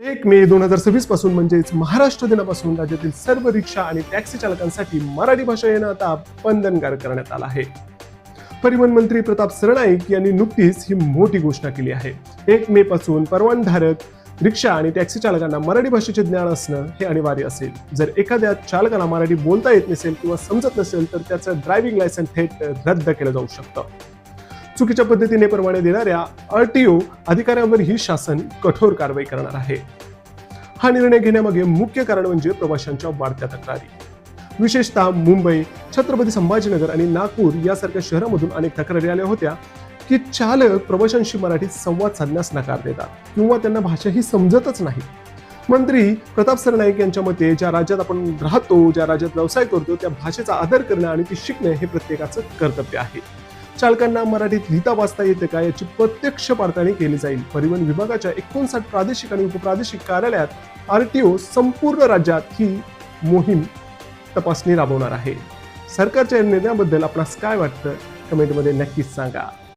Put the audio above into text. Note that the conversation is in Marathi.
1 मे 2026 पासून म्हणजेच महाराष्ट्र दिनापासून राज्यातील सर्व रिक्षा आणि टॅक्सी चालकांसाठी मराठी भाषा येणं आता बंधनकारक करण्यात आलं आहे. परिवहन मंत्री प्रताप सरनाईक यांनी नुकतीच ही मोठी घोषणा केली आहे. 1 मे पासून परवानाधारक रिक्षा आणि टॅक्सी चालकांना मराठी भाषेचे ज्ञान असणं हे अनिवार्य असेल. जर एखाद्या चालकाला मराठी बोलता येत नसेल किंवा समजत नसेल तर त्याचं ड्रायव्हिंग लायसन्स थेट रद्द केलं जाऊ शकतं. चुकीच्या पद्धतीने परवाने देणाऱ्या RTO अधिकाऱ्यांवर ही शासन कठोर कारवाई करणार आहे. हा निर्णय घेण्यामागे मुख्य कारण म्हणजे प्रवाशांच्या वाढत्या तक्रारी. विशेषतः मुंबई, छत्रपती संभाजीनगर आणि नागपूर यासारख्या शहरांमधून अनेक तक्रारी आल्या होत्या की चालक प्रवाशांशी मराठीत संवाद साधण्यास नकार देतात किंवा त्यांना भाषा ही समजतच नाही. मंत्री प्रताप सरनाईक यांच्या मते ज्या राज्यात आपण राहतो, ज्या राज्यात व्यवसाय करतो त्या भाषेचा आदर करणं आणि ती शिकणं हे प्रत्येकाचं कर्तव्य आहे. चालकांना मराठीत लिहिता वाचता येते का याची प्रत्यक्ष पडताळणी केली जाईल. परिवहन विभागाच्या 59 प्रादेशिक आणि उपप्रादेशिक कार्यालयात RTO संपूर्ण राज्यात ही मोहीम तपासणी राबवणार आहे. सरकारच्या या निर्णयाबद्दल आपणास काय वाटतं कमेंटमध्ये नक्कीच सांगा.